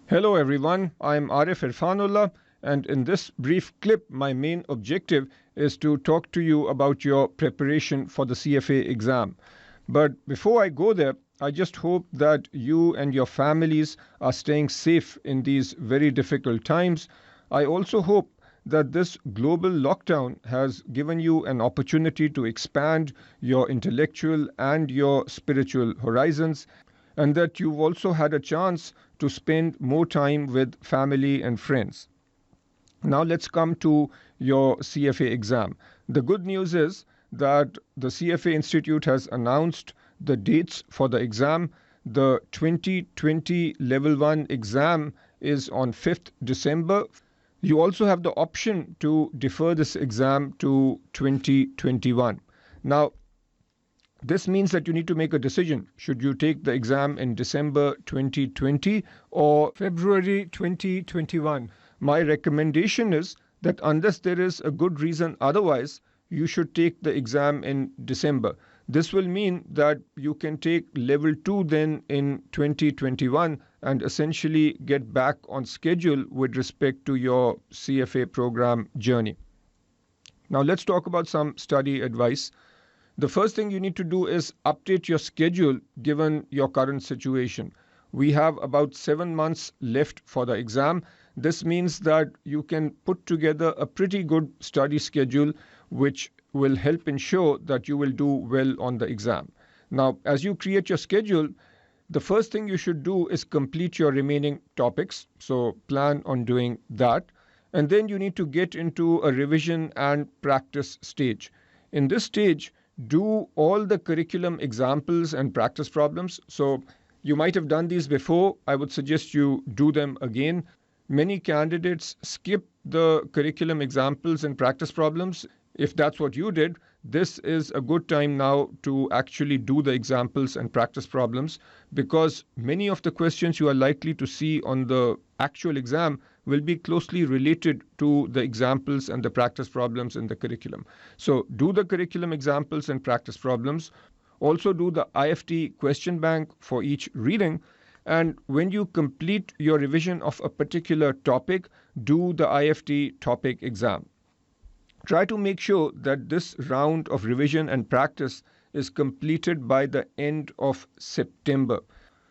Hello everyone, I'm Arif Irfanullah, and in this brief clip, my main objective is to talk to you about your preparation for the CFA exam. But before I go there, I just hope that you and your families are staying safe in these very difficult times. I also hope that this global lockdown has given you an opportunity to expand your intellectual and your spiritual horizons, and that you've also had a chance to spend more time with family and friends. Now let's come to your CFA exam. The good news is that the CFA Institute has announced the dates for the exam. The 2020 Level 1 exam is on 5th December. You also have the option to defer this exam to 2021. Now, this means that you need to make a decision. Should you take the exam in December 2020 or February 2021? My recommendation is that unless there is a good reason otherwise, you should take the exam in December. This will mean that you can take level 2 then in 2021 and essentially get back on schedule with respect to your CFA program journey. Now let's talk about some study advice. The first thing you need to do is update your schedule given your current situation. We have about 7 months left for the exam. This means that you can put together a pretty good study schedule which will help ensure that you will do well on the exam. Now, as you create your schedule, the first thing you should do is complete your remaining topics. So plan on doing that. And then you need to get into a revision and practice stage. In this stage, do all the curriculum examples and practice problems. So you might have done these before. I would suggest you do them again. Many candidates skip the curriculum examples and practice problems. If that's what you did, this is a good time now to actually do the examples and practice problems, because many of the questions you are likely to see on the actual exam will be closely related to the examples and the practice problems in the curriculum. So do the curriculum examples and practice problems. Also do the IFT question bank for each reading. And when you complete your revision of a particular topic, do the IFT topic exam. Try to make sure that this round of revision and practice is completed by the end of September.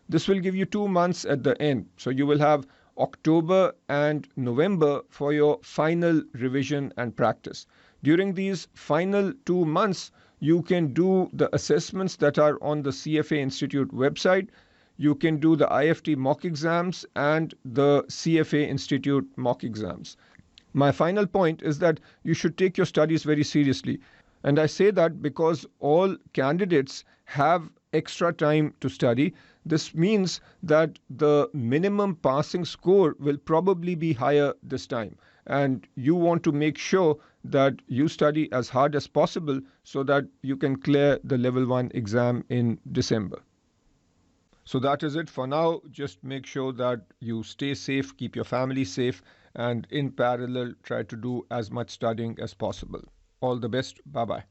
This will give you 2 months at the end. So you will have October and November for your final revision and practice. During these final 2 months, you can do the assessments that are on the CFA Institute website. You can do the IFT mock exams and the CFA Institute mock exams. My final point is that you should take your studies very seriously. And I say that because all candidates have extra time to study. This means that the minimum passing score will probably be higher this time. And you want to make sure that you study as hard as possible so that you can clear the level 1 exam in December. So that is it for now. Just make sure that you stay safe, keep your family safe, and in parallel, try to do as much studying as possible. All the best. Bye-bye.